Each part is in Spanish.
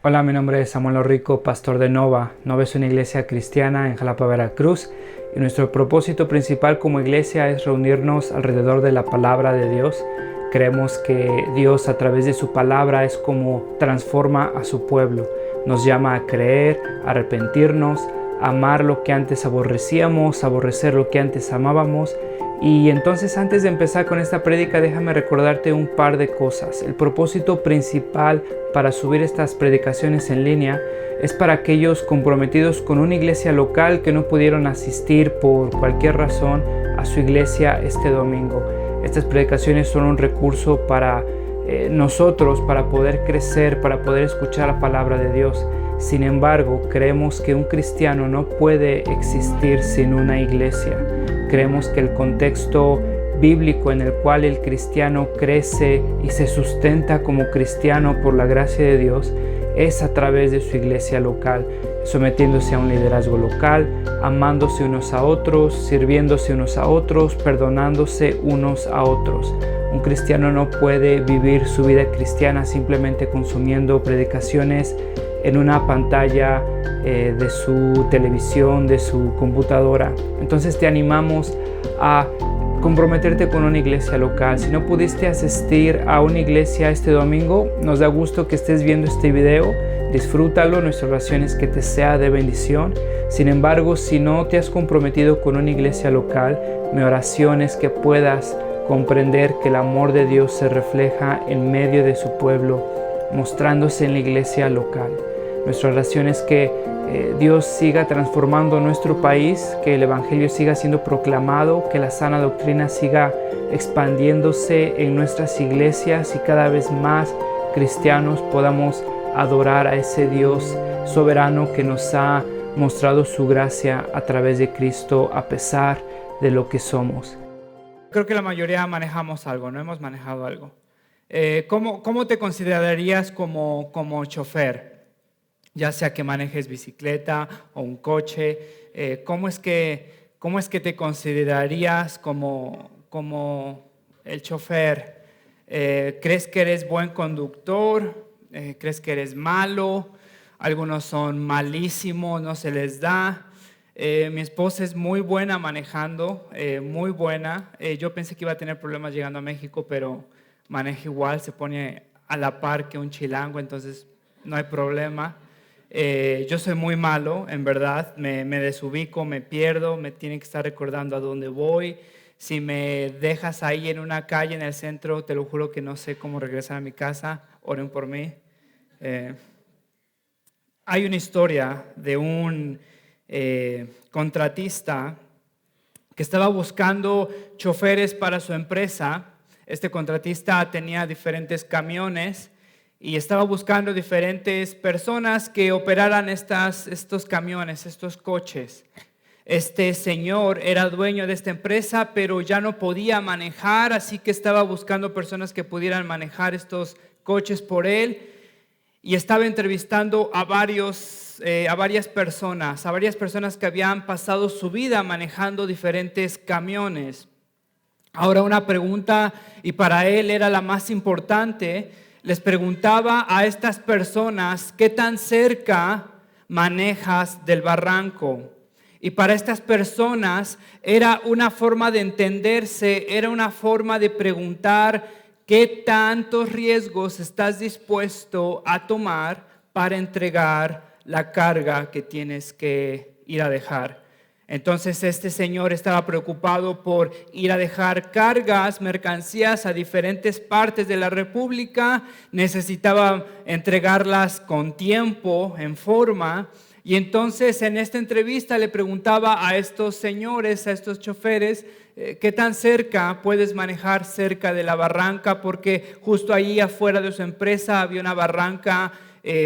Hola, mi nombre es Samuel Rico, pastor de Nova. Nova es una iglesia cristiana en Jalapa, Veracruz, y nuestro propósito principal como iglesia es reunirnos alrededor de la palabra de Dios. Creemos que Dios a través de su palabra es como transforma a su pueblo. Nos llama a creer, a arrepentirnos, a amar lo que antes aborrecíamos, a aborrecer lo que antes amábamos. Y entonces, antes de empezar con esta prédica, déjame recordarte un par de cosas. El propósito principal para subir estas predicaciones en línea es para aquellos comprometidos con una iglesia local que no pudieron asistir por cualquier razón a su iglesia este domingo. Estas predicaciones son un recurso para nosotros, para poder crecer, para poder escuchar la palabra de Dios. Sin embargo, creemos que un cristiano no puede existir sin una iglesia. Creemos que el contexto bíblico en el cual el cristiano crece y se sustenta como cristiano por la gracia de Dios es a través de su iglesia local, sometiéndose a un liderazgo local, amándose unos a otros, sirviéndose unos a otros, perdonándose unos a otros. Un cristiano no puede vivir su vida cristiana simplemente consumiendo predicaciones en una pantalla de su televisión, de su computadora. Entonces te animamos a comprometerte con una iglesia local. Si no pudiste asistir a una iglesia este domingo, nos da gusto que estés viendo este video. Disfrútalo, nuestra oración es que te sea de bendición. Sin embargo, si no te has comprometido con una iglesia local, mi oración es que puedas comprender que el amor de Dios se refleja en medio de su pueblo, mostrándose en la iglesia local. Nuestra oración es que Dios siga transformando nuestro país, que el Evangelio siga siendo proclamado, que la sana doctrina siga expandiéndose en nuestras iglesias y cada vez más cristianos podamos adorar a ese Dios soberano que nos ha mostrado su gracia a través de Cristo a pesar de lo que somos. Creo que la mayoría manejamos algo, no hemos manejado algo. ¿Cómo te considerarías como chofer? Ya sea que manejes bicicleta o un coche, ¿cómo es que te considerarías como el chofer? ¿Crees que eres buen conductor? ¿Crees que eres malo? Algunos son malísimos, no se les da. Mi esposa es muy buena manejando, muy buena. Yo pensé que iba a tener problemas llegando a México, pero maneja igual, se pone a la par que un chilango, entonces no hay problema. Yo soy muy malo, en verdad, me desubico, me pierdo, me tienen que estar recordando a dónde voy. Si me dejas ahí en una calle en el centro, te lo juro que no sé cómo regresar a mi casa, oren por mí. Hay una historia de un contratista que estaba buscando choferes para su empresa. Este contratista tenía diferentes camiones y estaba buscando diferentes personas que operaran estos camiones, estos coches. Este señor era dueño de esta empresa, pero ya no podía manejar, así que estaba buscando personas que pudieran manejar estos coches por él. Y estaba entrevistando a varias personas que habían pasado su vida manejando diferentes camiones. Ahora una pregunta, y para él era la más importante. Les preguntaba a estas personas, ¿qué tan cerca manejas del barranco? Y para estas personas era una forma de entenderse, era una forma de preguntar qué tantos riesgos estás dispuesto a tomar para entregar la carga que tienes que ir a dejar. Entonces este señor estaba preocupado por ir a dejar cargas, mercancías a diferentes partes de la República. Necesitaba entregarlas con tiempo, en forma. Y entonces en esta entrevista le preguntaba a estos señores, a estos choferes, ¿qué tan cerca puedes manejar cerca de la barranca? Porque justo ahí afuera de su empresa había una barranca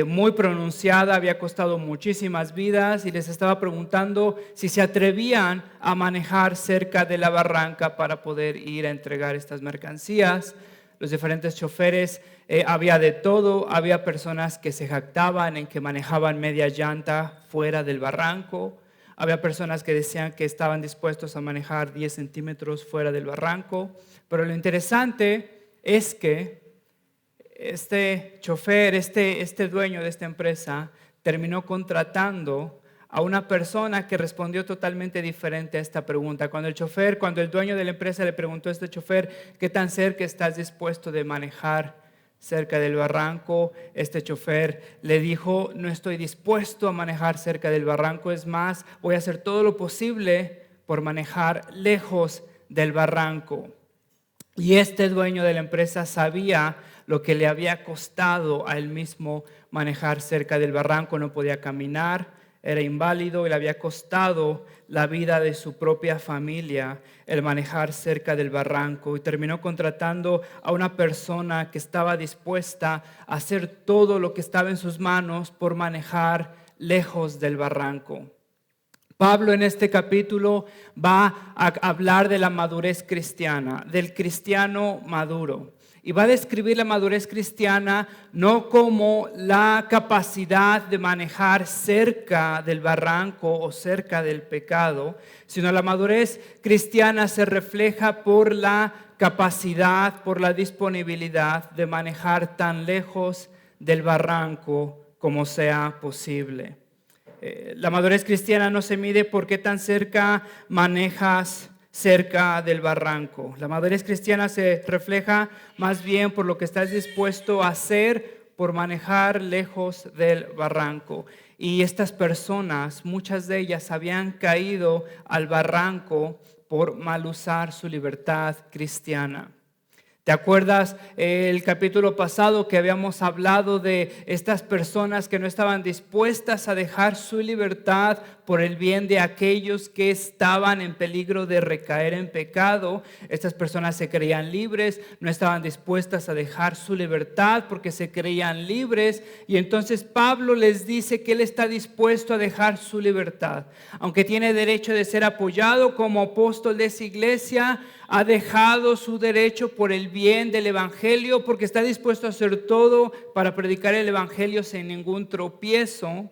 muy pronunciada, había costado muchísimas vidas, y les estaba preguntando si se atrevían a manejar cerca de la barranca para poder ir a entregar estas mercancías. Los diferentes choferes, había de todo. Había personas que se jactaban en que manejaban media llanta fuera del barranco. Había personas que decían que estaban dispuestos a manejar 10 centímetros fuera del barranco. Pero lo interesante es que este chofer, este dueño de esta empresa, terminó contratando a una persona que respondió totalmente diferente a esta pregunta. Cuando el dueño de la empresa le preguntó a este chofer, ¿qué tan cerca estás dispuesto de manejar cerca del barranco? Este chofer le dijo, no estoy dispuesto a manejar cerca del barranco, es más, voy a hacer todo lo posible por manejar lejos del barranco. Y este dueño de la empresa sabía lo que le había costado a él mismo manejar cerca del barranco. No podía caminar, era inválido y le había costado la vida de su propia familia el manejar cerca del barranco. Y terminó contratando a una persona que estaba dispuesta a hacer todo lo que estaba en sus manos por manejar lejos del barranco. Pablo en este capítulo va a hablar de la madurez cristiana, del cristiano maduro. Y va a describir la madurez cristiana no como la capacidad de manejar cerca del barranco o cerca del pecado, sino la madurez cristiana se refleja por la capacidad, por la disponibilidad de manejar tan lejos del barranco como sea posible. La madurez cristiana no se mide por qué tan cerca manejas cerca del barranco. La madurez cristiana se refleja más bien por lo que estás dispuesto a hacer por manejar lejos del barranco. Y estas personas, muchas de ellas habían caído al barranco por mal usar su libertad cristiana. ¿Te acuerdas el capítulo pasado que habíamos hablado de estas personas que no estaban dispuestas a dejar su libertad por el bien de aquellos que estaban en peligro de recaer en pecado? Estas personas se creían libres, no estaban dispuestas a dejar su libertad porque se creían libres, y entonces Pablo les dice que él está dispuesto a dejar su libertad. Aunque tiene derecho de ser apoyado como apóstol de esa iglesia, ha dejado su derecho por el bien del evangelio, porque está dispuesto a hacer todo para predicar el evangelio sin ningún tropiezo.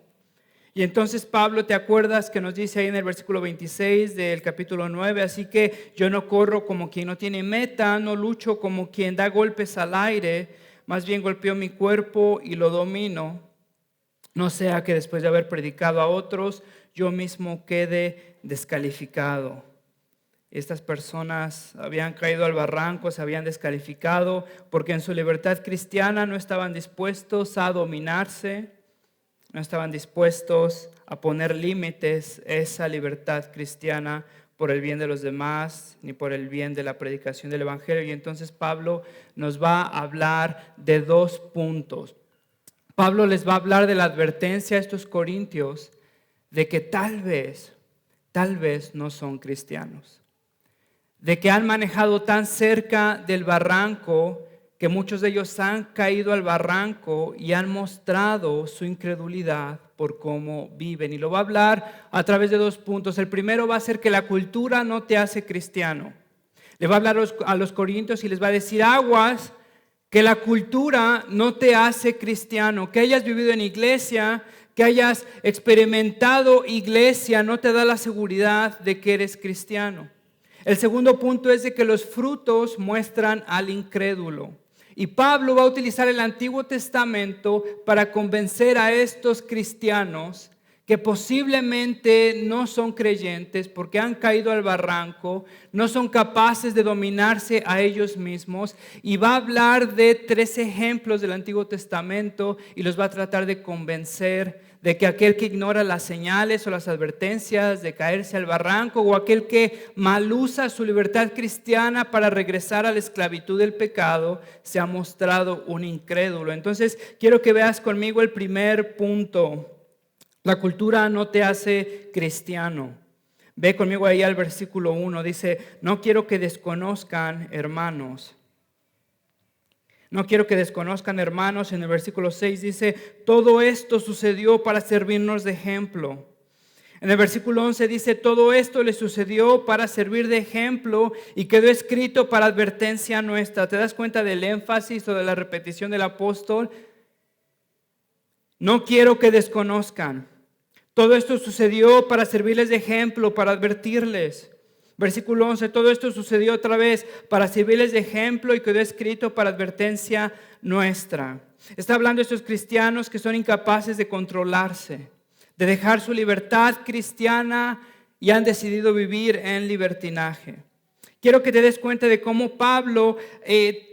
Y entonces Pablo, ¿te acuerdas que nos dice ahí en el versículo 26 del capítulo 9? Así que yo no corro como quien no tiene meta, no lucho como quien da golpes al aire, más bien golpeo mi cuerpo y lo domino, no sea que después de haber predicado a otros, yo mismo quede descalificado. Estas personas habían caído al barranco, se habían descalificado porque en su libertad cristiana no estaban dispuestos a dominarse, no estaban dispuestos a poner límites a esa libertad cristiana por el bien de los demás ni por el bien de la predicación del evangelio. Y entonces Pablo nos va a hablar de dos puntos. Pablo les va a hablar de la advertencia a estos corintios de que tal vez no son cristianos, de que han manejado tan cerca del barranco que muchos de ellos han caído al barranco y han mostrado su incredulidad por cómo viven. Y lo va a hablar a través de dos puntos. El primero va a ser que la cultura no te hace cristiano. Le va a hablar a los corintios y les va a decir: aguas, que la cultura no te hace cristiano. Que hayas vivido en iglesia, que hayas experimentado iglesia, no te da la seguridad de que eres cristiano. El segundo punto es de que los frutos muestran al incrédulo. Y Pablo va a utilizar el Antiguo Testamento para convencer a estos cristianos que posiblemente no son creyentes porque han caído al barranco, no son capaces de dominarse a ellos mismos, y va a hablar de 3 ejemplos del Antiguo Testamento y los va a tratar de convencer de que aquel que ignora las señales o las advertencias de caerse al barranco, o aquel que mal usa su libertad cristiana para regresar a la esclavitud del pecado, se ha mostrado un incrédulo. Entonces quiero que veas conmigo el primer punto. La cultura no te hace cristiano. Ve conmigo ahí al versículo 1. Dice: no quiero que desconozcan, hermanos. No quiero que desconozcan, hermanos. En el versículo 6 dice: todo esto sucedió para servirnos de ejemplo. En el versículo 11 dice: todo esto le sucedió para servir de ejemplo y quedó escrito para advertencia nuestra. ¿Te das cuenta del énfasis o de la repetición del apóstol? No quiero que desconozcan. Todo esto sucedió para servirles de ejemplo, para advertirles. Versículo 11, todo esto sucedió otra vez para servirles de ejemplo y quedó escrito para advertencia nuestra. Está hablando de estos cristianos que son incapaces de controlarse, de dejar su libertad cristiana y han decidido vivir en libertinaje. Quiero que te des cuenta de cómo Pablo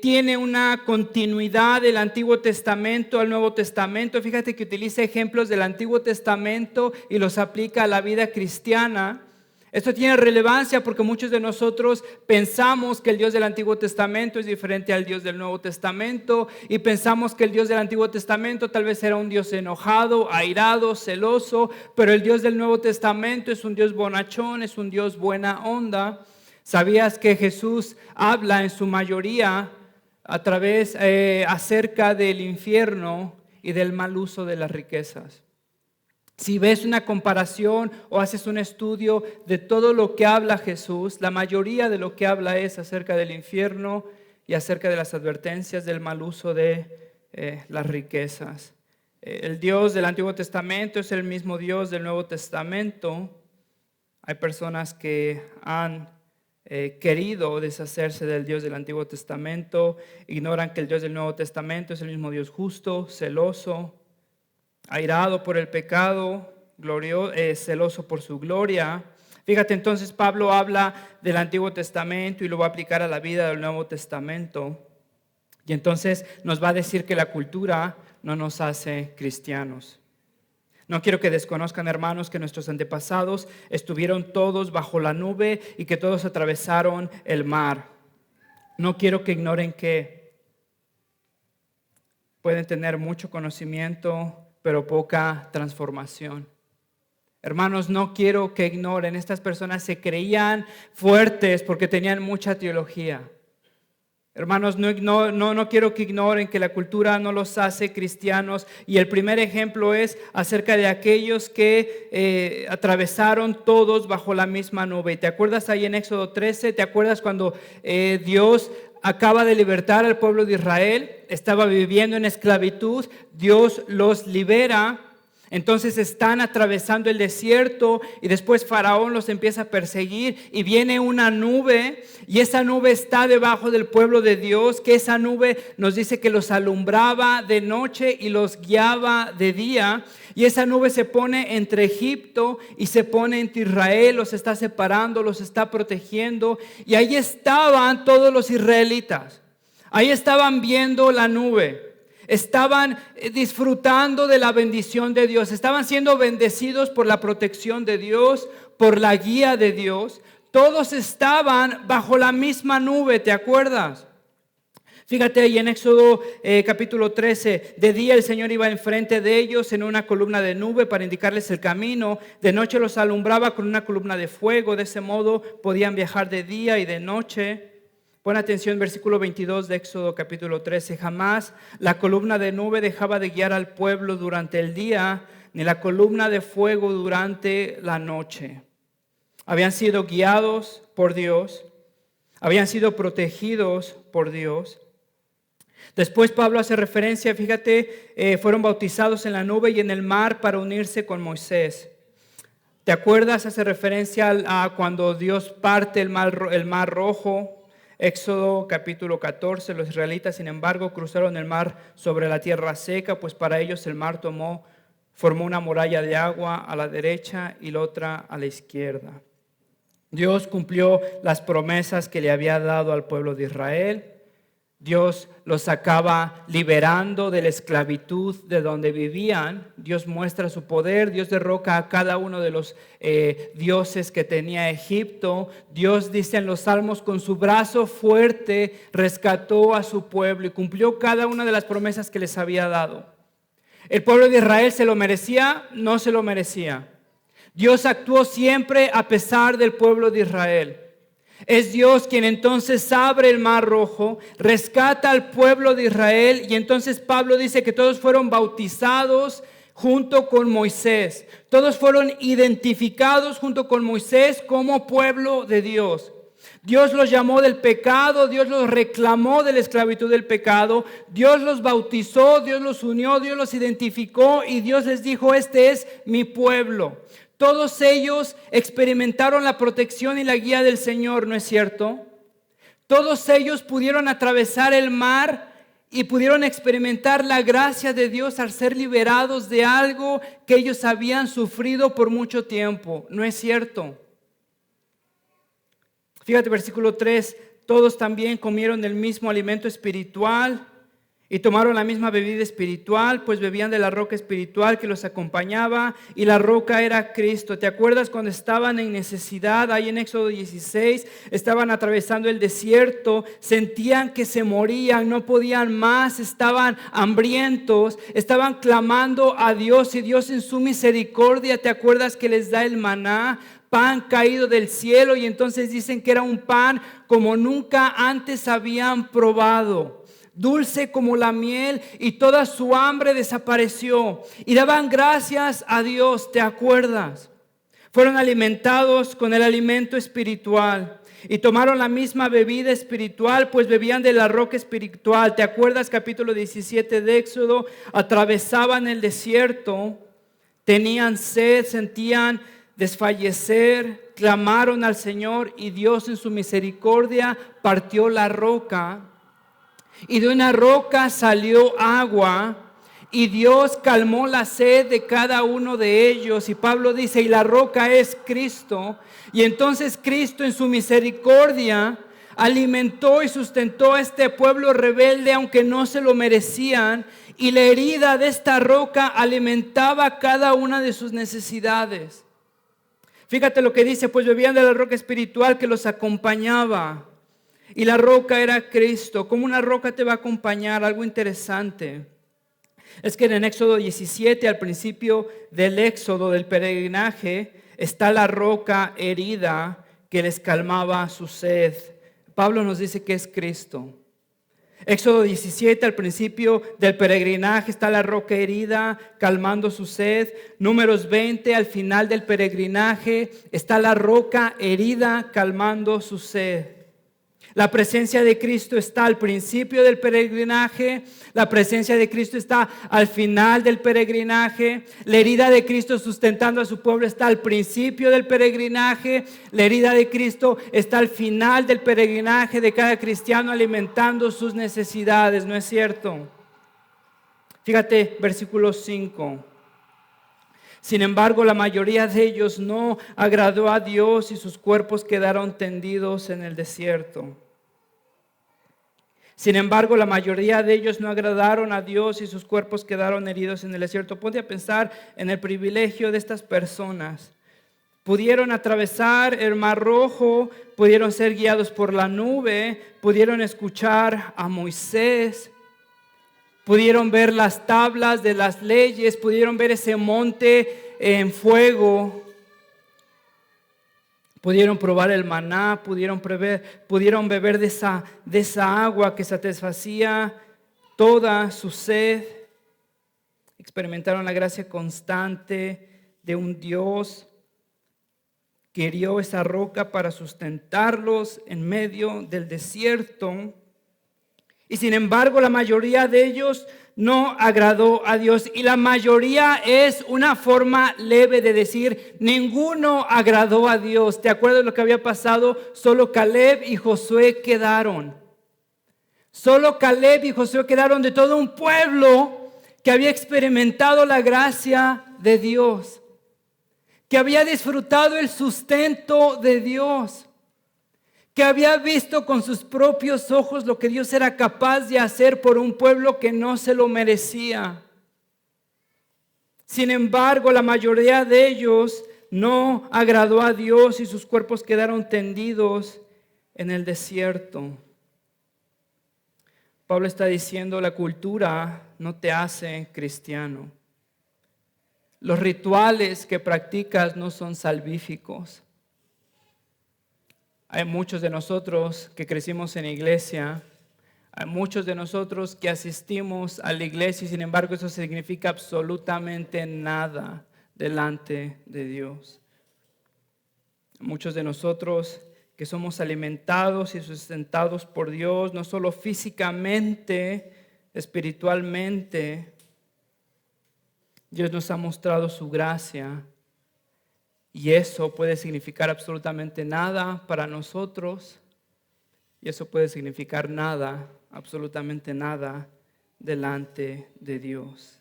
tiene una continuidad del Antiguo Testamento al Nuevo Testamento. Fíjate que utiliza ejemplos del Antiguo Testamento y los aplica a la vida cristiana. Esto tiene relevancia porque muchos de nosotros pensamos que el Dios del Antiguo Testamento es diferente al Dios del Nuevo Testamento y pensamos que el Dios del Antiguo Testamento tal vez era un Dios enojado, airado, celoso, pero el Dios del Nuevo Testamento es un Dios bonachón, es un Dios buena onda. ¿Sabías que Jesús habla en su mayoría acerca del infierno y del mal uso de las riquezas? Si ves una comparación o haces un estudio de todo lo que habla Jesús, la mayoría de lo que habla es acerca del infierno y acerca de las advertencias del mal uso de las riquezas. El Dios del Antiguo Testamento es el mismo Dios del Nuevo Testamento. Hay personas que han querido deshacerse del Dios del Antiguo Testamento, ignoran que el Dios del Nuevo Testamento es el mismo Dios justo, celoso, airado por el pecado, celoso por su gloria. Fíjate, entonces Pablo habla del Antiguo Testamento y lo va a aplicar a la vida del Nuevo Testamento. Y entonces nos va a decir que la cultura no nos hace cristianos. No quiero que desconozcan, hermanos, que nuestros antepasados estuvieron todos bajo la nube y que todos atravesaron el mar. No quiero que ignoren que pueden tener mucho conocimiento, pero poca transformación. Hermanos, no quiero que ignoren, estas personas se creían fuertes porque tenían mucha teología. Hermanos, no quiero que ignoren que la cultura no los hace cristianos. Y el primer ejemplo es acerca de aquellos que atravesaron todos bajo la misma nube. ¿Te acuerdas ahí en Éxodo 13? ¿Te acuerdas cuando Dios acaba de libertar al pueblo de Israel? Estaba viviendo en esclavitud. Dios los libera. Entonces están atravesando el desierto y después Faraón los empieza a perseguir y viene una nube y esa nube está debajo del pueblo de Dios, que esa nube nos dice que los alumbraba de noche y los guiaba de día, y esa nube se pone entre Egipto y se pone entre Israel, los está separando, los está protegiendo, y ahí estaban todos los israelitas, ahí estaban viendo la nube. Estaban disfrutando de la bendición de Dios, estaban siendo bendecidos por la protección de Dios, por la guía de Dios. Todos estaban bajo la misma nube, ¿te acuerdas? Fíjate ahí en Éxodo capítulo 13, de día el Señor iba enfrente de ellos en una columna de nube para indicarles el camino, de noche los alumbraba con una columna de fuego, de ese modo podían viajar de día y de noche. Pon atención, versículo 22 de Éxodo capítulo 13. Jamás la columna de nube dejaba de guiar al pueblo durante el día, ni la columna de fuego durante la noche. Habían sido guiados por Dios, habían sido protegidos por Dios. Después Pablo hace referencia, fíjate, fueron bautizados en la nube y en el mar para unirse con Moisés. ¿Te acuerdas? Hace referencia a cuando Dios parte el mar Rojo. Éxodo capítulo 14, los israelitas sin embargo cruzaron el mar sobre la tierra seca, pues para ellos el mar formó una muralla de agua a la derecha y la otra a la izquierda. Dios cumplió las promesas que le había dado al pueblo de Israel. Dios los acaba liberando de la esclavitud de donde vivían. Dios muestra su poder. Dios derroca a cada uno de los dioses que tenía Egipto. Dios dice en los Salmos, con su brazo fuerte rescató a su pueblo y cumplió cada una de las promesas que les había dado. ¿El pueblo de Israel se lo merecía? No se lo merecía. Dios actuó siempre a pesar del pueblo de Israel. Es Dios quien entonces abre el mar Rojo, rescata al pueblo de Israel, y entonces Pablo dice que todos fueron bautizados junto con Moisés. Todos fueron identificados junto con Moisés como pueblo de Dios. Dios los llamó del pecado, Dios los reclamó de la esclavitud del pecado, Dios los bautizó, Dios los unió, Dios los identificó y Dios les dijo, este es mi pueblo. Todos ellos experimentaron la protección y la guía del Señor, ¿no es cierto? Todos ellos pudieron atravesar el mar y pudieron experimentar la gracia de Dios al ser liberados de algo que ellos habían sufrido por mucho tiempo, ¿no es cierto? Fíjate, versículo 3, todos también comieron el mismo alimento espiritual y tomaron la misma bebida espiritual, pues bebían de la roca espiritual que los acompañaba, y la roca era Cristo. ¿Te acuerdas cuando estaban en necesidad? Ahí en Éxodo 16, estaban atravesando el desierto, sentían que se morían, no podían más, estaban hambrientos, estaban clamando a Dios, y Dios en su misericordia, ¿te acuerdas que les da el maná? Pan caído del cielo, y entonces dicen que era un pan como nunca antes habían probado, dulce como la miel, y toda su hambre desapareció y daban gracias a Dios. ¿Te acuerdas? Fueron alimentados con el alimento espiritual y tomaron la misma bebida espiritual, pues bebían de la roca espiritual. ¿Te acuerdas? Capítulo 17 de Éxodo, atravesaban el desierto, tenían sed, sentían desfallecer, clamaron al Señor, y Dios en su misericordia partió la roca, y de una roca salió agua, y Dios calmó la sed de cada uno de ellos. Y Pablo dice, y la roca es Cristo. Y entonces Cristo en su misericordia alimentó y sustentó a este pueblo rebelde, aunque no se lo merecían, y la herida de esta roca alimentaba cada una de sus necesidades. Fíjate lo que dice, pues bebían de la roca espiritual que los acompañaba. Y la roca era Cristo. ¿Cómo una roca te va a acompañar? Algo interesante es que en Éxodo 17, al principio del Éxodo, del peregrinaje, está la roca herida que les calmaba su sed. Pablo nos dice que es Cristo. Éxodo 17, al principio del peregrinaje, está la roca herida calmando su sed. Números 20, al final del peregrinaje, está la roca herida calmando su sed. La presencia de Cristo está al principio del peregrinaje, la presencia de Cristo está al final del peregrinaje, la herida de Cristo sustentando a su pueblo está al principio del peregrinaje, la herida de Cristo está al final del peregrinaje de cada cristiano alimentando sus necesidades, ¿no es cierto? Fíjate, versículo 5. Sin embargo, la mayoría de ellos no agradó a Dios y sus cuerpos quedaron tendidos en el desierto. Sin embargo, la mayoría de ellos no agradaron a Dios y sus cuerpos quedaron heridos en el desierto. Ponte a pensar en el privilegio de estas personas. Pudieron atravesar el Mar Rojo, pudieron ser guiados por la nube, pudieron escuchar a Moisés, pudieron ver las tablas de las leyes, pudieron ver ese monte en fuego, pudieron probar el maná, pudieron beber de esa agua que satisfacía toda su sed. Experimentaron la gracia constante de un Dios que hirió esa roca para sustentarlos en medio del desierto. Y sin embargo, la mayoría de ellos no agradó a Dios. Y la mayoría es una forma leve de decir, ninguno agradó a Dios. ¿Te acuerdas de lo que había pasado? Solo Caleb y Josué quedaron. Solo Caleb y Josué quedaron de todo un pueblo que había experimentado la gracia de Dios, que había disfrutado el sustento de Dios, que había visto con sus propios ojos lo que Dios era capaz de hacer por un pueblo que no se lo merecía. Sin embargo, la mayoría de ellos no agradó a Dios y sus cuerpos quedaron tendidos en el desierto. Pablo está diciendo, la cultura no te hace cristiano. Los rituales que practicas no son salvíficos. Hay muchos de nosotros que crecimos en iglesia, hay muchos de nosotros que asistimos a la iglesia y sin embargo eso significa absolutamente nada delante de Dios. Muchos de nosotros que somos alimentados y sustentados por Dios, no solo físicamente, espiritualmente. Dios nos ha mostrado su gracia Y eso puede significar absolutamente nada para nosotros. Y eso puede significar nada, absolutamente nada, delante de Dios.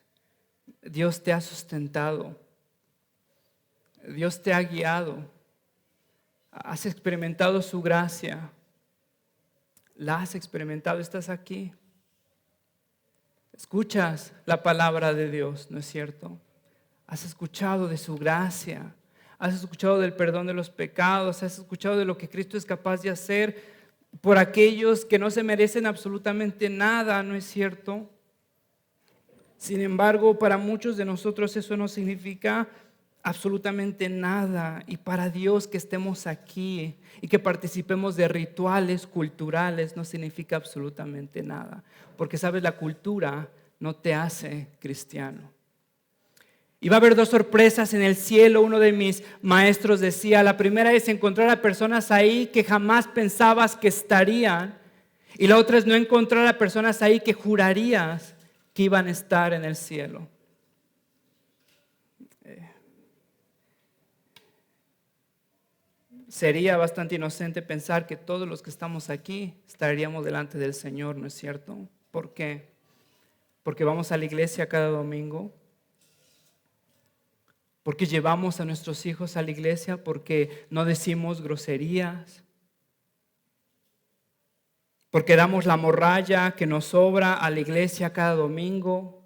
Dios te ha sustentado. Dios te ha guiado. Has experimentado su gracia. La has experimentado, estás aquí. Escuchas la palabra de Dios, ¿no es cierto? Has escuchado de su gracia. Has escuchado del perdón de los pecados. Has escuchado de lo que Cristo es capaz de hacer por aquellos que no se merecen absolutamente nada, ¿no es cierto? Sin embargo, para muchos de nosotros eso no significa absolutamente nada. Y para Dios que estemos aquí y que participemos de rituales culturales no significa absolutamente nada. Porque sabes, la cultura no te hace cristiano. Y va a haber dos sorpresas en el cielo. Uno de mis maestros decía, la primera es encontrar a personas ahí que jamás pensabas que estarían. Y la otra es no encontrar a personas ahí que jurarías que iban a estar en el cielo. Sería bastante inocente pensar que todos los que estamos aquí estaríamos delante del Señor, ¿no es cierto? ¿Por qué? Porque vamos a la iglesia cada domingo. Porque llevamos a nuestros hijos a la iglesia, porque no decimos groserías, porque damos la morralla que nos sobra a la iglesia cada domingo.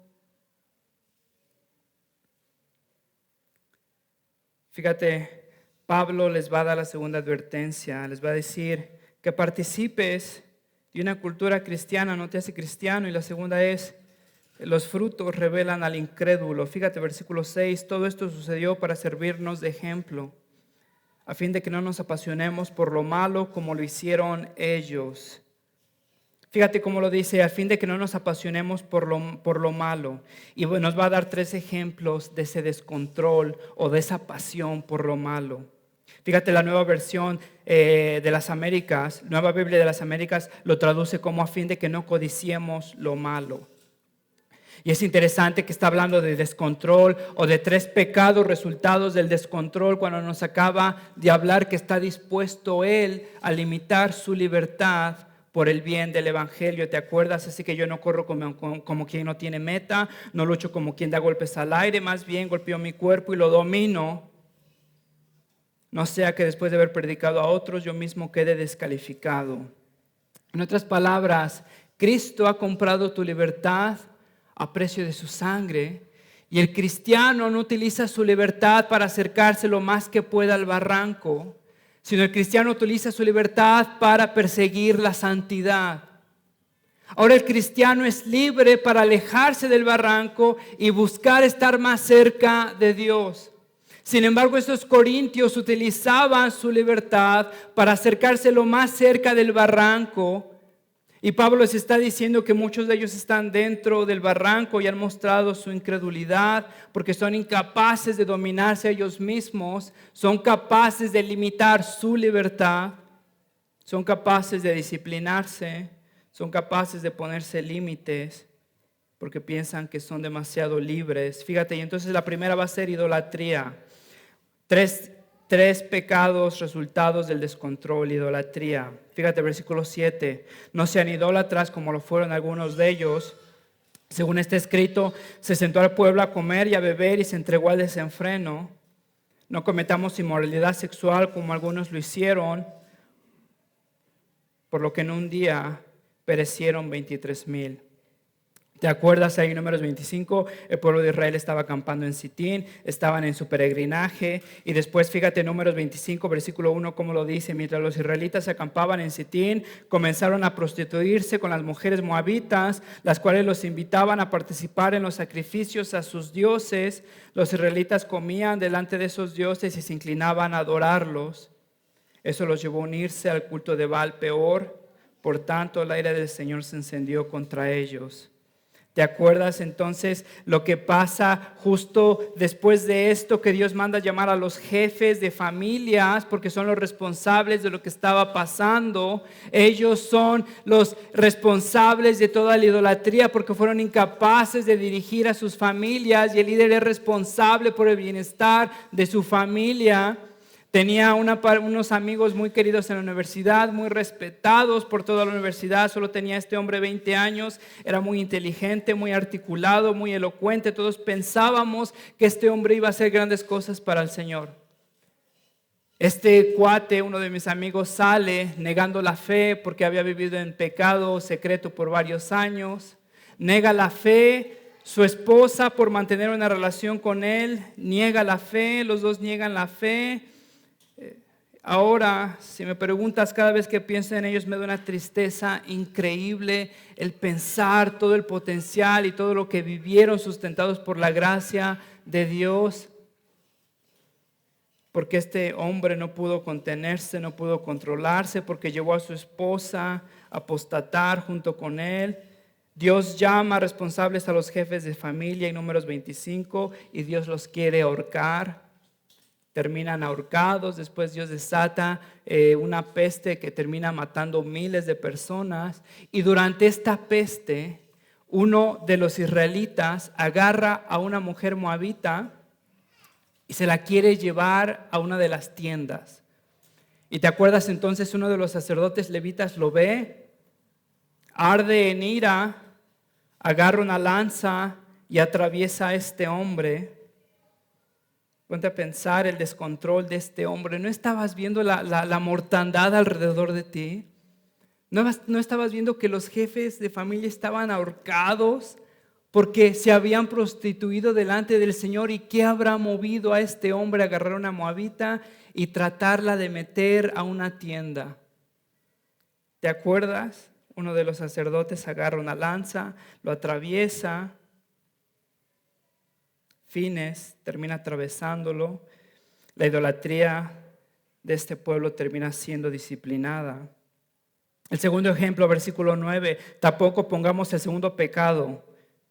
Fíjate, Pablo les va a dar la segunda advertencia, les va a decir que participes de una cultura cristiana no te hace cristiano, y la segunda es, los frutos revelan al incrédulo. Fíjate, versículo 6, todo esto sucedió para servirnos de ejemplo, a fin de que no nos apasionemos por lo malo como lo hicieron ellos. Fíjate cómo lo dice, a fin de que no nos apasionemos por lo malo. Y bueno, nos va a dar 3 ejemplos de ese descontrol o de esa pasión por lo malo. Fíjate, la nueva versión de las Américas, Nueva Biblia de las Américas, lo traduce como a fin de que no codiciemos lo malo. Y es interesante que está hablando de descontrol o de 3 pecados resultados del descontrol, cuando nos acaba de hablar que está dispuesto Él a limitar su libertad por el bien del Evangelio. ¿Te acuerdas? Así que yo no corro como quien no tiene meta, no lucho como quien da golpes al aire, más bien golpeo mi cuerpo y lo domino. No sea que después de haber predicado a otros yo mismo quede descalificado. En otras palabras, Cristo ha comprado tu libertad a precio de su sangre, y el cristiano no utiliza su libertad para acercarse lo más que pueda al barranco, sino el cristiano utiliza su libertad para perseguir la santidad. Ahora el cristiano es libre para alejarse del barranco y buscar estar más cerca de Dios. Sin embargo, estos corintios utilizaban su libertad para acercarse lo más cerca del barranco. Y Pablo les está diciendo que muchos de ellos están dentro del barranco y han mostrado su incredulidad porque son incapaces de dominarse a ellos mismos, son capaces de limitar su libertad, son capaces de disciplinarse, son capaces de ponerse límites porque piensan que son demasiado libres. Fíjate, y entonces la primera va a ser idolatría. Tres pecados resultados del descontrol, idolatría. Fíjate, versículo 7. No sean idólatras como lo fueron algunos de ellos. Según está escrito, se sentó al pueblo a comer y a beber y se entregó al desenfreno. No cometamos inmoralidad sexual como algunos lo hicieron, por lo que en un día perecieron 23,000. ¿Te acuerdas ahí en Números 25? El pueblo de Israel estaba acampando en Sitín, estaban en su peregrinaje, y después fíjate en Números 25, versículo 1, cómo lo dice: mientras los israelitas acampaban en Sitín, comenzaron a prostituirse con las mujeres moabitas, las cuales los invitaban a participar en los sacrificios a sus dioses. Los israelitas comían delante de esos dioses y se inclinaban a adorarlos. Eso los llevó a unirse al culto de Baal Peor. Por tanto, la ira del Señor se encendió contra ellos. ¿Te acuerdas entonces lo que pasa justo después de esto, que Dios manda llamar a los jefes de familias porque son los responsables de lo que estaba pasando? Ellos son los responsables de toda la idolatría porque fueron incapaces de dirigir a sus familias, y el líder es responsable por el bienestar de su familia. Tenía unos amigos muy queridos en la universidad, muy respetados por toda la universidad. Solo tenía este hombre 20 años, era muy inteligente, muy articulado, muy elocuente. Todos pensábamos que este hombre iba a hacer grandes cosas para el Señor. Este cuate, uno de mis amigos, sale negando la fe porque había vivido en pecado secreto por varios años. Nega la fe. Su esposa, por mantener una relación con él, niega la fe. Los dos niegan la fe. Ahora, si me preguntas, cada vez que pienso en ellos me da una tristeza increíble el pensar todo el potencial y todo lo que vivieron sustentados por la gracia de Dios. Porque este hombre no pudo contenerse, no pudo controlarse, porque llevó a su esposa a apostatar junto con él. Dios llama responsables a los jefes de familia en Números 25 y Dios los quiere ahorcar. Terminan ahorcados. Después Dios desata una peste que termina matando miles de personas. Y durante esta peste, uno de los israelitas agarra a una mujer moabita y se la quiere llevar a una de las tiendas. Y te acuerdas entonces, uno de los sacerdotes levitas lo ve, arde en ira, agarra una lanza y atraviesa a este hombre. Ponte a pensar el descontrol de este hombre. ¿No estabas viendo la mortandad alrededor de ti? ¿No estabas viendo que los jefes de familia estaban ahorcados porque se habían prostituido delante del Señor? ¿Y qué habrá movido a este hombre a agarrar una moabita y tratarla de meter a una tienda? ¿Te acuerdas? Uno de los sacerdotes agarra una lanza, lo atraviesa. Fines, termina atravesándolo. La idolatría de este pueblo termina siendo disciplinada. El segundo ejemplo, versículo 9, tampoco pongamos el segundo pecado,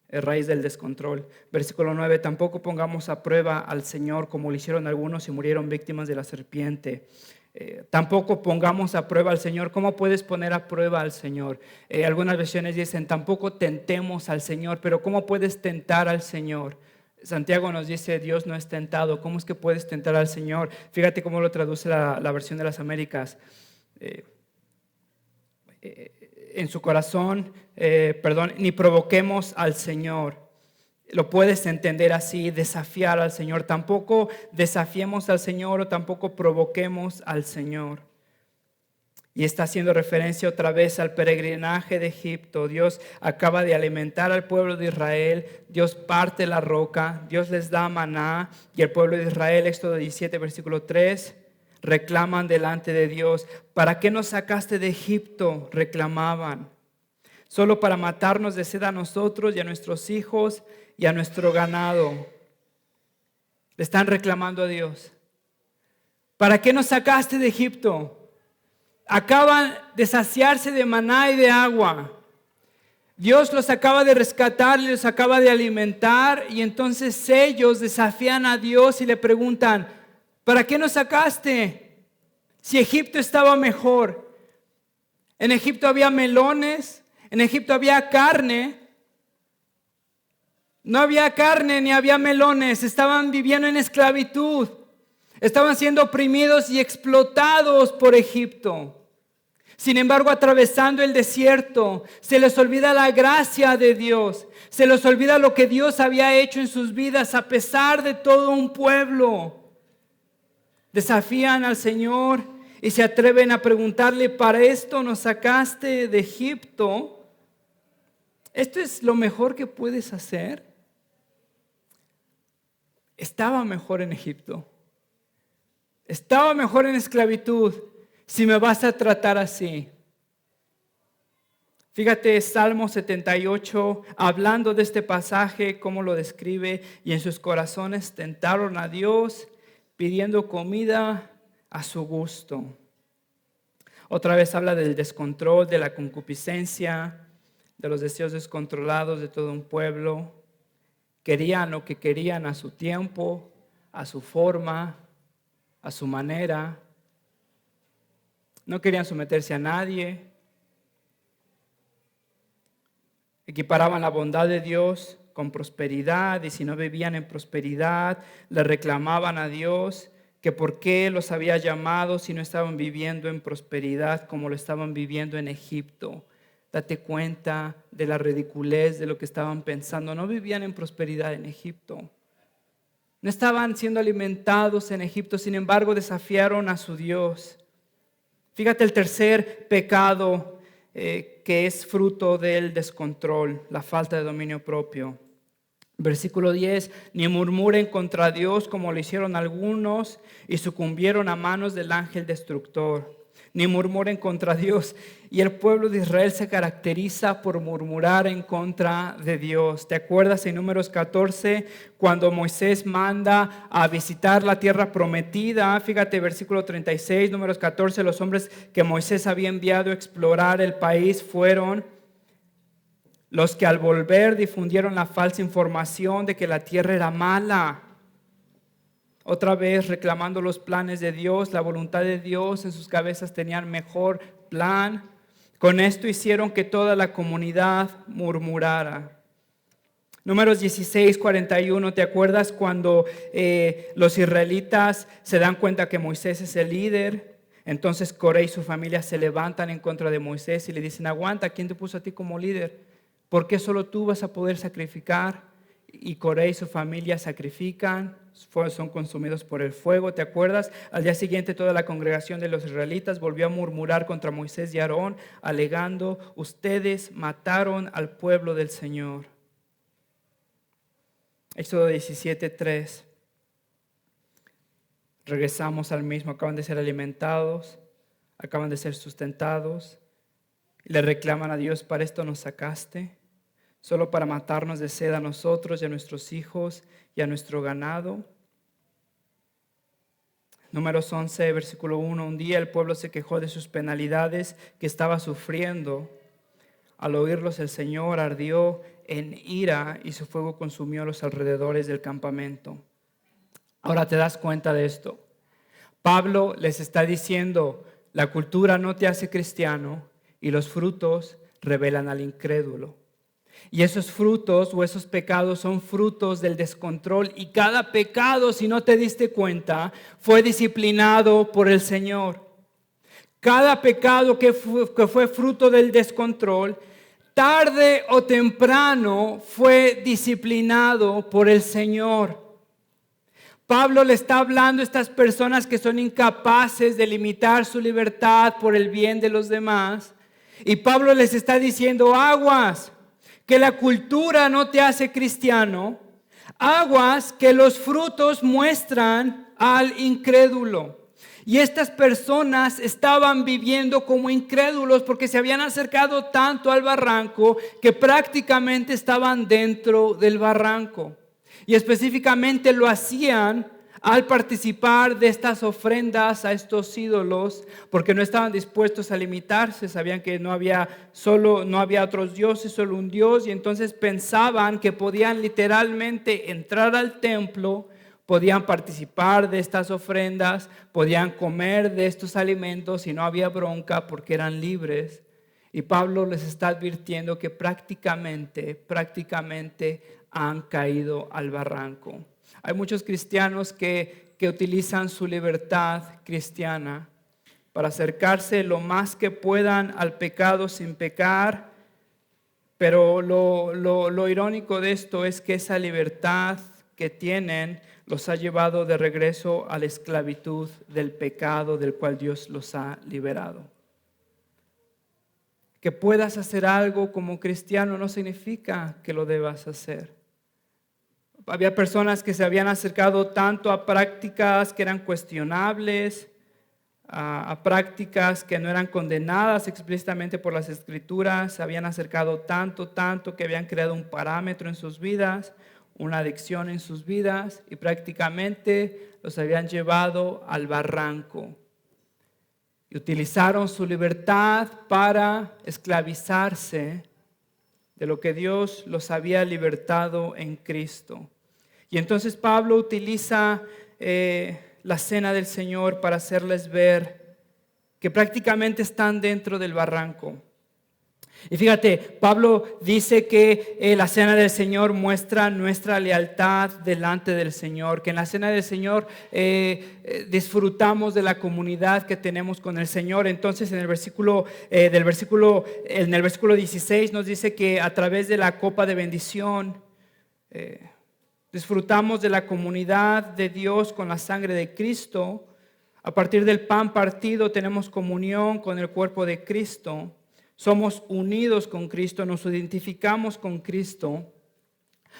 raíz del descontrol. Versículo 9, tampoco pongamos a prueba al Señor como lo hicieron algunos y murieron víctimas de la serpiente. Tampoco pongamos a prueba al Señor. ¿Cómo puedes poner a prueba al Señor? Algunas versiones dicen, tampoco tentemos al Señor, pero ¿cómo puedes tentar al Señor? Santiago nos dice, Dios no es tentado. ¿Cómo es que puedes tentar al Señor? Fíjate cómo lo traduce la versión de las Américas. En su corazón, ni provoquemos al Señor. Lo puedes entender así, desafiar al Señor. Tampoco desafiemos al Señor o tampoco provoquemos al Señor. Y está haciendo referencia otra vez al peregrinaje de Egipto. Dios acaba de alimentar al pueblo de Israel. Dios parte la roca. Dios les da maná. Y el pueblo de Israel, Éxodo 17, versículo 3, reclaman delante de Dios. ¿Para qué nos sacaste de Egipto?, reclamaban. Solo para matarnos de sed a nosotros y a nuestros hijos y a nuestro ganado. Le están reclamando a Dios. ¿Para qué nos sacaste de Egipto? Acaban de saciarse de maná y de agua. Dios los acaba de rescatar, los acaba de alimentar, y entonces ellos desafían a Dios y le preguntan, ¿para qué nos sacaste? Si Egipto estaba mejor. En Egipto había melones, en Egipto había carne. No había carne ni había melones, estaban viviendo en esclavitud. Estaban siendo oprimidos y explotados por Egipto. Sin embargo, atravesando el desierto, se les olvida la gracia de Dios. Se les olvida lo que Dios había hecho en sus vidas a pesar de todo un pueblo. Desafían al Señor y se atreven a preguntarle, ¿para esto nos sacaste de Egipto? ¿Esto es lo mejor que puedes hacer? Estaba mejor en Egipto. Estaba mejor en esclavitud. Si me vas a tratar así. Fíjate, Salmo 78, hablando de este pasaje, cómo lo describe. Y en sus corazones tentaron a Dios, pidiendo comida a su gusto. Otra vez habla del descontrol, de la concupiscencia, de los deseos descontrolados de todo un pueblo. Querían lo que querían a su tiempo, a su forma, a su manera. No querían someterse a nadie. Equiparaban la bondad de Dios con prosperidad, y si no vivían en prosperidad, le reclamaban a Dios que por qué los había llamado si no estaban viviendo en prosperidad como lo estaban viviendo en Egipto. Date cuenta de la ridiculez de lo que estaban pensando. No vivían en prosperidad en Egipto. No estaban siendo alimentados en Egipto, sin embargo desafiaron a su Dios. Fíjate el tercer pecado que es fruto del descontrol, la falta de dominio propio. Versículo 10, ni murmuren contra Dios como lo hicieron algunos y sucumbieron a manos del ángel destructor. Ni murmuren contra Dios. Y el pueblo de Israel se caracteriza por murmurar en contra de Dios. ¿Te acuerdas en Números 14 cuando Moisés manda a visitar la tierra prometida? Fíjate, versículo 36, Números 14, los hombres que Moisés había enviado a explorar el país fueron los que al volver difundieron la falsa información de que la tierra era mala. Otra vez reclamando los planes de Dios, la voluntad de Dios, en sus cabezas tenían mejor plan. Con esto hicieron que toda la comunidad murmurara. Números 16, 41, ¿te acuerdas cuando los israelitas se dan cuenta que Moisés es el líder? Entonces Coré y su familia se levantan en contra de Moisés y le dicen, aguanta, ¿quién te puso a ti como líder? ¿Por qué solo tú vas a poder sacrificar? Y Coré y su familia sacrifican, son consumidos por el fuego, ¿te acuerdas? Al día siguiente toda la congregación de los israelitas volvió a murmurar contra Moisés y Aarón, alegando, ustedes mataron al pueblo del Señor. Éxodo 17:3. Regresamos al mismo, acaban de ser alimentados, acaban de ser sustentados, y le reclaman a Dios, para esto nos sacaste, solo para matarnos de sed a nosotros y a nuestros hijos y a nuestro ganado. Números 11, versículo 1. Un día el pueblo se quejó de sus penalidades que estaba sufriendo. Al oírlos el Señor ardió en ira y su fuego consumió los alrededores del campamento. Ahora te das cuenta de esto. Pablo les está diciendo, la cultura no te hace cristiano y los frutos revelan al incrédulo. Y esos frutos o esos pecados son frutos del descontrol. Y cada pecado, si no te diste cuenta, fue disciplinado por el Señor. Cada pecado que fue fruto del descontrol, tarde o temprano fue disciplinado por el Señor. Pablo le está hablando a estas personas que son incapaces de limitar su libertad por el bien de los demás. Y Pablo les está diciendo, aguas, que la cultura no te hace cristiano, aguas que los frutos muestran al incrédulo. Y estas personas estaban viviendo como incrédulos porque se habían acercado tanto al barranco que prácticamente estaban dentro del barranco. Y específicamente lo hacían al participar de estas ofrendas a estos ídolos, porque no estaban dispuestos a limitarse, sabían que no había otros dioses, solo un Dios, y entonces pensaban que podían literalmente entrar al templo, podían participar de estas ofrendas, podían comer de estos alimentos y no había bronca porque eran libres. Y Pablo les está advirtiendo que prácticamente han caído al barranco. Hay muchos cristianos que utilizan su libertad cristiana para acercarse lo más que puedan al pecado sin pecar, pero lo irónico de esto es que esa libertad que tienen los ha llevado de regreso a la esclavitud del pecado del cual Dios los ha liberado. Que puedas hacer algo como cristiano no significa que lo debas hacer. Había personas que se habían acercado tanto a prácticas que eran cuestionables, a prácticas que no eran condenadas explícitamente por las Escrituras. Se habían acercado tanto que habían creado un parámetro en sus vidas, una adicción en sus vidas y prácticamente los habían llevado al barranco. Y utilizaron su libertad para esclavizarse de lo que Dios los había libertado en Cristo. Y entonces Pablo utiliza la cena del Señor para hacerles ver que prácticamente están dentro del barranco. Y fíjate, Pablo dice que la cena del Señor muestra nuestra lealtad delante del Señor, que en la cena del Señor disfrutamos de la comunidad que tenemos con el Señor. Entonces en el versículo 16 nos dice que a través de la copa de bendición disfrutamos de la comunidad de Dios con la sangre de Cristo. A partir del pan partido tenemos comunión con el cuerpo de Cristo. Somos unidos con Cristo, nos identificamos con Cristo,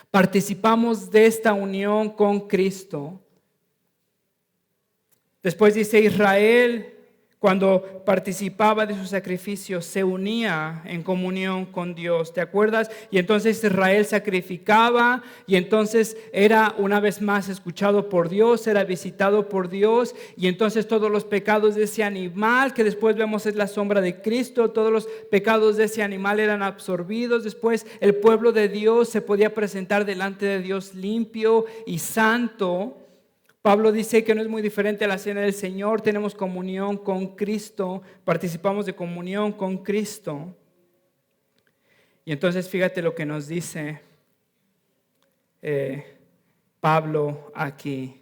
participamos de esta unión con Cristo. Después dice Israel, cuando participaba de su sacrificio, se unía en comunión con Dios. ¿Te acuerdas? Y entonces Israel sacrificaba y entonces era una vez más escuchado por Dios, era visitado por Dios. Y entonces todos los pecados de ese animal, que después vemos es la sombra de Cristo, todos los pecados de ese animal eran absorbidos. Después el pueblo de Dios se podía presentar delante de Dios limpio y santo. Pablo dice que no es muy diferente a la cena del Señor, tenemos comunión con Cristo, participamos de comunión con Cristo. Y entonces fíjate lo que nos dice Pablo aquí,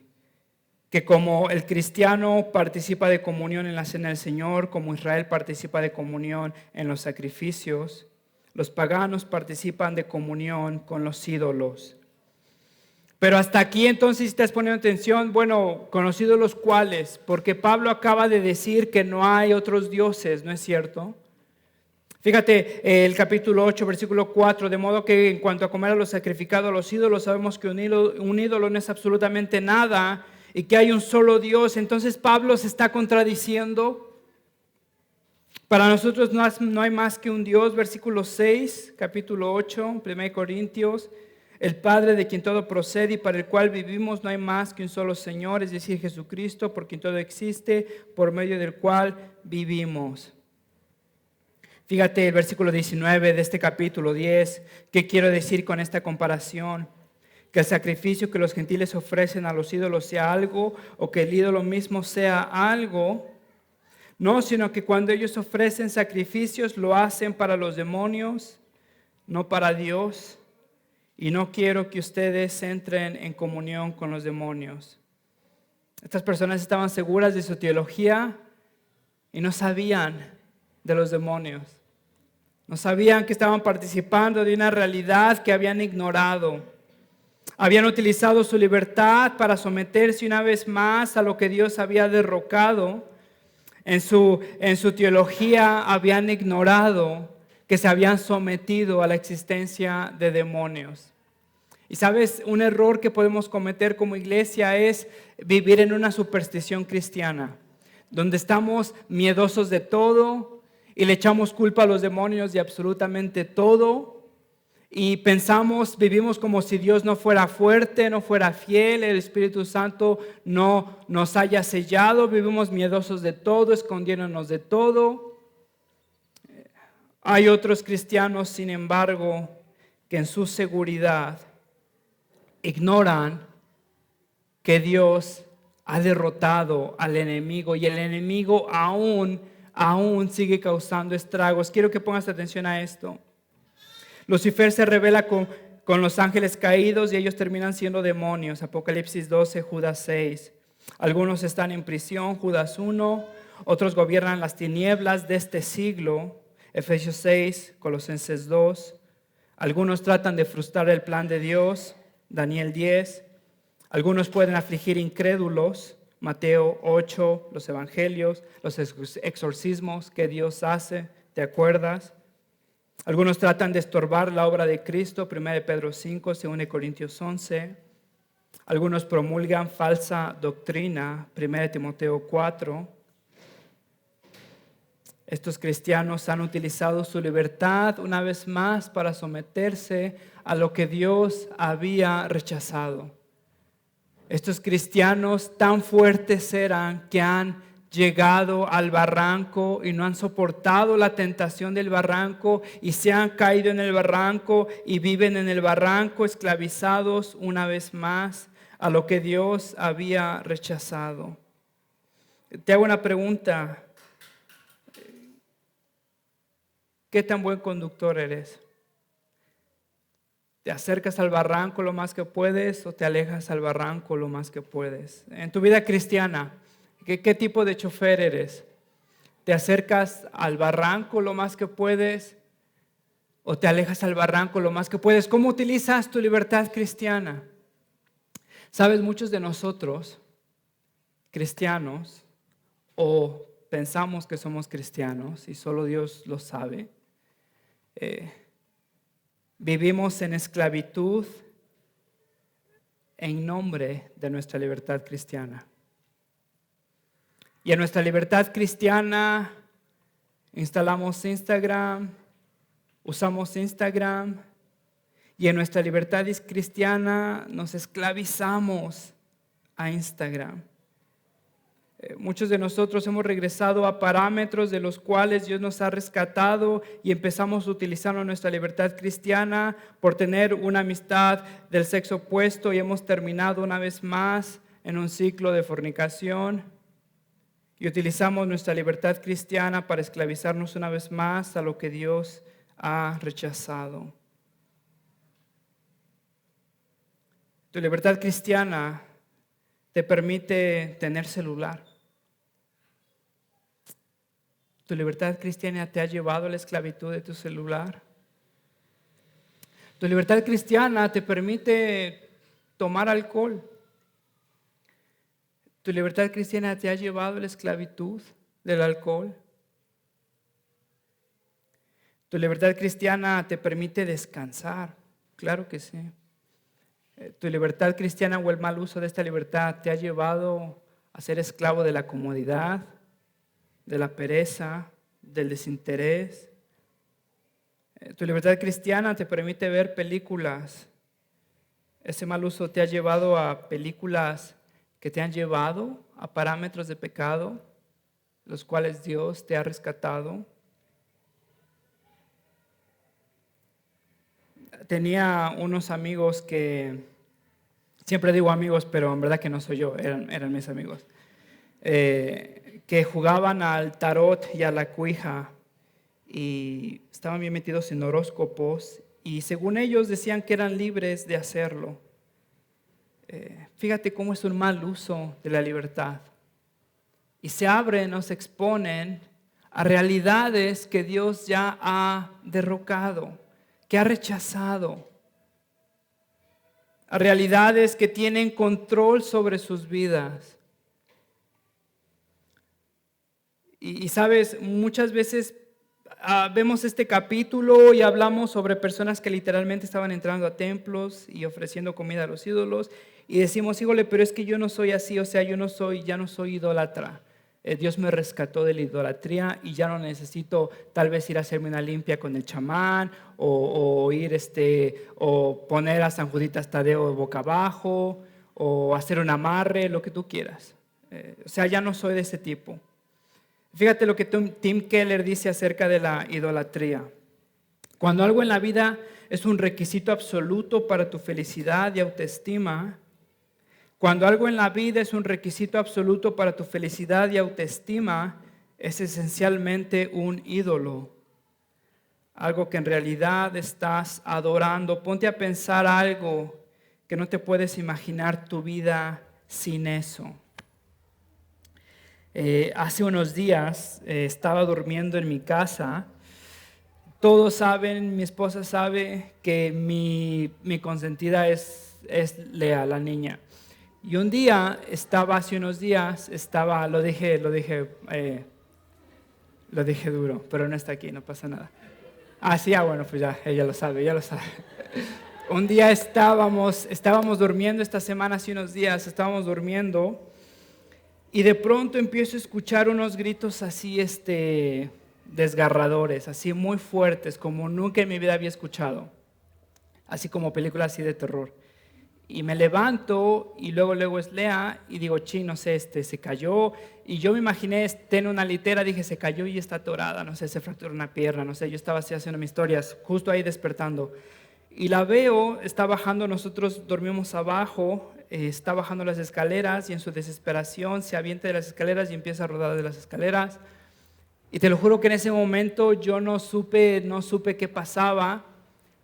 que como el cristiano participa de comunión en la cena del Señor, como Israel participa de comunión en los sacrificios, los paganos participan de comunión con los ídolos. Pero hasta aquí entonces estás poniendo atención, bueno, conocidos los cuales, porque Pablo acaba de decir que no hay otros dioses, ¿no es cierto? Fíjate el capítulo 8, versículo 4, de modo que en cuanto a comer a lo sacrificado a los ídolos, sabemos que un ídolo no es absolutamente nada y que hay un solo Dios. Entonces Pablo se está contradiciendo. Para nosotros no hay más que un Dios, versículo 6, capítulo 8, 1 Corintios. El Padre de quien todo procede y para el cual vivimos, no hay más que un solo Señor, es decir, Jesucristo, por quien todo existe, por medio del cual vivimos. Fíjate el versículo 19 de este capítulo 10. ¿Qué quiero decir con esta comparación? Que el sacrificio que los gentiles ofrecen a los ídolos sea algo, o que el ídolo mismo sea algo. No, sino que cuando ellos ofrecen sacrificios, lo hacen para los demonios, no para Dios. Y no quiero que ustedes entren en comunión con los demonios. Estas personas estaban seguras de su teología y no sabían de los demonios. No sabían que estaban participando de una realidad que habían ignorado. Habían utilizado su libertad para someterse una vez más a lo que Dios había derrocado. En su teología habían ignorado que se habían sometido a la existencia de demonios. Y sabes, un error que podemos cometer como iglesia es vivir en una superstición cristiana, donde estamos miedosos de todo y le echamos culpa a los demonios de absolutamente todo. Y vivimos como si Dios no fuera fuerte, no fuera fiel, el Espíritu Santo no nos haya sellado, vivimos miedosos de todo, escondiéndonos de todo. Hay otros cristianos, sin embargo, que en su seguridad ignoran que Dios ha derrotado al enemigo y el enemigo aún sigue causando estragos. Quiero que pongas atención a esto. Lucifer se revela con los ángeles caídos y ellos terminan siendo demonios. Apocalipsis 12, Judas 6. Algunos están en prisión, Judas 1. Otros gobiernan las tinieblas de este siglo. Efesios 6, Colosenses 2. Algunos tratan de frustrar el plan de Dios. Daniel 10. Algunos pueden afligir incrédulos. Mateo 8, los evangelios, los exorcismos que Dios hace. ¿Te acuerdas? Algunos tratan de estorbar la obra de Cristo. 1 Pedro 5, 2 Corintios 11. Algunos promulgan falsa doctrina. 1 Timoteo 4. Estos cristianos han utilizado su libertad una vez más para someterse a lo que Dios había rechazado. Estos cristianos tan fuertes eran que han llegado al barranco y no han soportado la tentación del barranco y se han caído en el barranco y viven en el barranco esclavizados una vez más a lo que Dios había rechazado. Te hago una pregunta. ¿Qué tan buen conductor eres? ¿Te acercas al barranco lo más que puedes o te alejas al barranco lo más que puedes? En tu vida cristiana, ¿qué tipo de chofer eres? ¿Te acercas al barranco lo más que puedes o te alejas al barranco lo más que puedes? ¿Cómo utilizas tu libertad cristiana? Sabes, muchos de nosotros, cristianos, o pensamos que somos cristianos y solo Dios lo sabe, vivimos en esclavitud en nombre de nuestra libertad cristiana. Y en nuestra libertad cristiana instalamos Instagram, usamos Instagram, y en nuestra libertad cristiana nos esclavizamos a Instagram. Muchos de nosotros hemos regresado a parámetros de los cuales Dios nos ha rescatado y empezamos utilizando nuestra libertad cristiana por tener una amistad del sexo opuesto y hemos terminado una vez más en un ciclo de fornicación y utilizamos nuestra libertad cristiana para esclavizarnos una vez más a lo que Dios ha rechazado. Tu libertad cristiana te permite tener celular. Tu libertad cristiana te ha llevado a la esclavitud de tu celular. Tu libertad cristiana te permite tomar alcohol. Tu libertad cristiana te ha llevado a la esclavitud del alcohol. Tu libertad cristiana te permite descansar. Claro que sí. Tu libertad cristiana o el mal uso de esta libertad te ha llevado a ser esclavo de la comodidad, de la pereza, del desinterés. Tu libertad cristiana te permite ver películas. Ese mal uso te ha llevado a películas que te han llevado a parámetros de pecado, los cuales Dios te ha rescatado. Tenía unos amigos que, siempre digo amigos, pero en verdad que no soy yo, eran mis amigos, que jugaban al tarot y a la cuija y estaban bien metidos en horóscopos y según ellos decían que eran libres de hacerlo. Fíjate cómo es un mal uso de la libertad. Y se abren o se exponen a realidades que Dios ya ha derrocado, que ha rechazado. A realidades que tienen control sobre sus vidas. Y sabes, muchas veces vemos este capítulo y hablamos sobre personas que literalmente estaban entrando a templos y ofreciendo comida a los ídolos y decimos, híjole, pero es que yo no soy así, o sea, ya no soy idólatra. Dios me rescató de la idolatría y ya no necesito tal vez ir a hacerme una limpia con el chamán o ir o poner a San Juditas Tadeo boca abajo o hacer un amarre, lo que tú quieras. O sea, ya no soy de ese tipo. Fíjate lo que Tim Keller dice acerca de la idolatría. Cuando algo en la vida es un requisito absoluto para tu felicidad y autoestima, cuando algo en la vida es un requisito absoluto para tu felicidad y autoestima, es esencialmente un ídolo. Algo que en realidad estás adorando. Ponte a pensar algo que no te puedes imaginar tu vida sin eso. Hace unos días estaba durmiendo en mi casa. Todos saben, mi esposa sabe que mi consentida es Lea, la niña. Y un día hace unos días, lo dije duro, pero no está aquí, no pasa nada. Sí, bueno, pues ya, ella lo sabe. Un día estábamos durmiendo esta semana, hace unos días, estábamos durmiendo y de pronto empiezo a escuchar unos gritos así, desgarradores, así muy fuertes, como nunca en mi vida había escuchado, así como películas así de terror. y me levanto y luego es Lea y digo, no sé, se cayó. Y yo me imaginé, en una litera, dije, se cayó y está atorada, no sé, se fracturó una pierna, no sé, yo estaba así haciendo mis historias, justo ahí despertando. Y la veo, está bajando, nosotros dormimos abajo, está bajando las escaleras y en su desesperación se avienta de las escaleras y empieza a rodar de las escaleras. Y te lo juro que en ese momento yo no supe qué pasaba,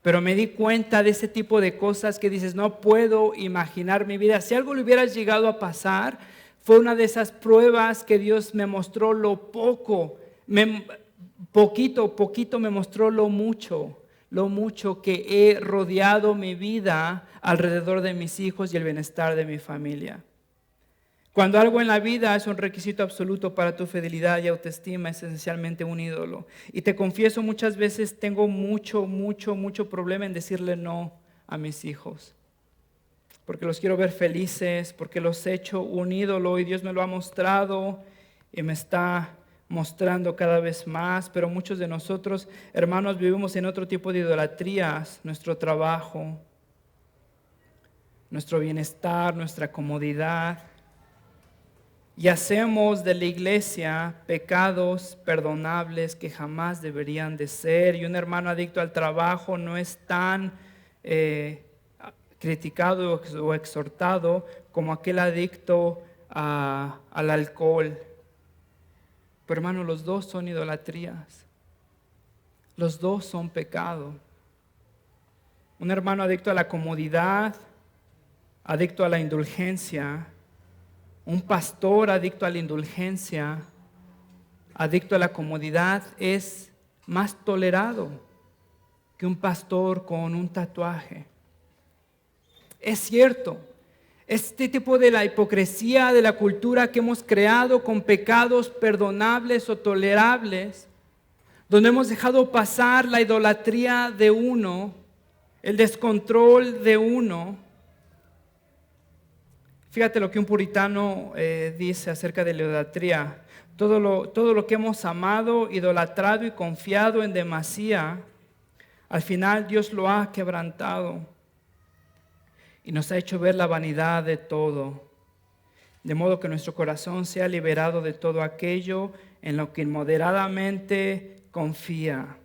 pero me di cuenta de ese tipo de cosas que dices, no puedo imaginar mi vida. Si algo le hubiera llegado a pasar, fue una de esas pruebas que Dios me mostró lo poquito me mostró lo mucho que he rodeado mi vida alrededor de mis hijos y el bienestar de mi familia. Cuando algo en la vida es un requisito absoluto para tu fidelidad y autoestima, es esencialmente un ídolo. Y te confieso, muchas veces tengo mucho problema en decirle no a mis hijos. Porque los quiero ver felices, porque los he hecho un ídolo y Dios me lo ha mostrado y me está mostrando cada vez más. Pero muchos de nosotros, hermanos, vivimos en otro tipo de idolatrías, nuestro trabajo, nuestro bienestar, nuestra comodidad. Y hacemos de la iglesia pecados perdonables que jamás deberían de ser. Y un hermano adicto al trabajo no es tan criticado o exhortado como aquel adicto al alcohol. Pero hermano, los dos son idolatrías. Los dos son pecado. Un hermano adicto a la comodidad, adicto a la indulgencia. Un pastor adicto a la indulgencia, adicto a la comodidad, es más tolerado que un pastor con un tatuaje. Es cierto, este tipo de la hipocresía de la cultura que hemos creado con pecados perdonables o tolerables, donde hemos dejado pasar la idolatría de uno, el descontrol de uno. Fíjate lo que un puritano dice acerca de la idolatría. Todo lo que hemos amado, idolatrado y confiado en demasía, al final Dios lo ha quebrantado y nos ha hecho ver la vanidad de todo, de modo que nuestro corazón sea liberado de todo aquello en lo que inmoderadamente confía.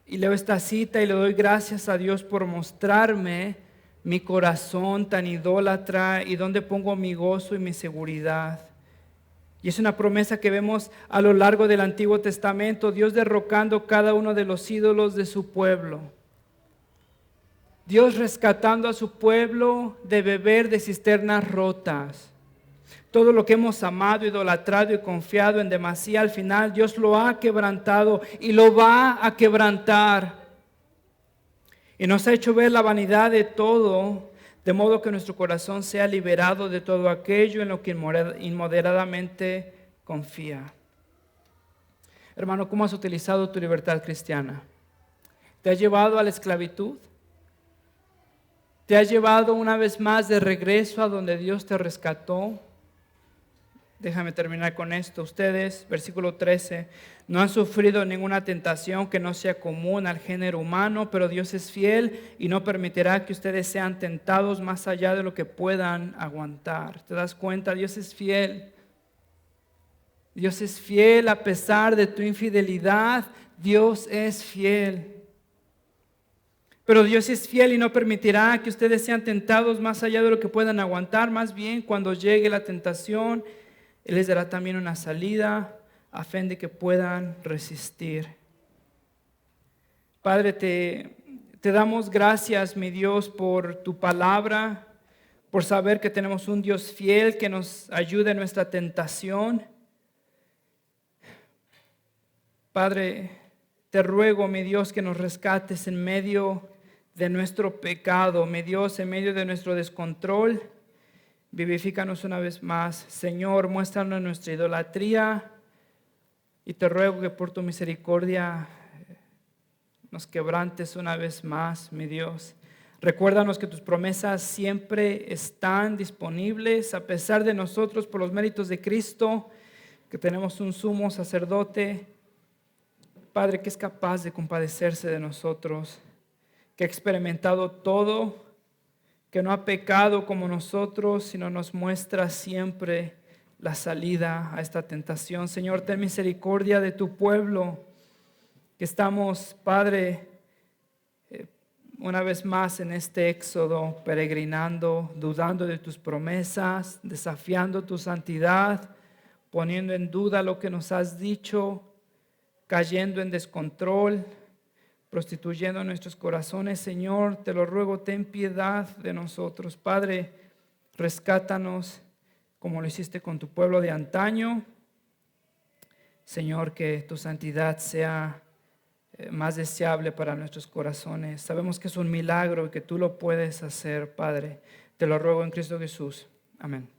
Y leo esta cita y le doy gracias a Dios por mostrarme mi corazón tan idólatra y donde pongo mi gozo y mi seguridad. Y es una promesa que vemos a lo largo del Antiguo Testamento, Dios derrocando cada uno de los ídolos de su pueblo. Dios rescatando a su pueblo de beber de cisternas rotas. Todo lo que hemos amado, idolatrado y confiado en demasía, al final Dios lo ha quebrantado y lo va a quebrantar. Y nos ha hecho ver la vanidad de todo, de modo que nuestro corazón sea liberado de todo aquello en lo que inmoderadamente confía. Hermano, ¿cómo has utilizado tu libertad cristiana? ¿Te ha llevado a la esclavitud? ¿Te ha llevado una vez más de regreso a donde Dios te rescató? Déjame terminar con esto. Ustedes, versículo 13, no han sufrido ninguna tentación que no sea común al género humano, pero Dios es fiel y no permitirá que ustedes sean tentados más allá de lo que puedan aguantar. ¿Te das cuenta? Dios es fiel. Dios es fiel a pesar de tu infidelidad. Dios es fiel. Pero Dios es fiel y no permitirá que ustedes sean tentados más allá de lo que puedan aguantar. Más bien, cuando llegue la tentación, Él les dará también una salida a fin de que puedan resistir. Padre, te damos gracias, mi Dios, por tu palabra, por saber que tenemos un Dios fiel que nos ayuda en nuestra tentación. Padre, te ruego, mi Dios, que nos rescates en medio de nuestro pecado, mi Dios, en medio de nuestro descontrol. Vivifícanos una vez más, Señor, muéstranos nuestra idolatría y te ruego que por tu misericordia nos quebrantes una vez más, mi Dios. Recuérdanos que tus promesas siempre están disponibles a pesar de nosotros por los méritos de Cristo, que tenemos un sumo sacerdote, Padre, que es capaz de compadecerse de nosotros, que ha experimentado todo que no ha pecado como nosotros, sino nos muestra siempre la salida a esta tentación. Señor, ten misericordia de tu pueblo, que estamos, Padre, una vez más en este éxodo, peregrinando, dudando de tus promesas, desafiando tu santidad, poniendo en duda lo que nos has dicho, cayendo en descontrol, prostituyendo nuestros corazones. Señor, te lo ruego, ten piedad de nosotros. Padre, rescátanos como lo hiciste con tu pueblo de antaño. Señor, que tu santidad sea más deseable para nuestros corazones. Sabemos que es un milagro y que tú lo puedes hacer, Padre. Te lo ruego en Cristo Jesús. Amén.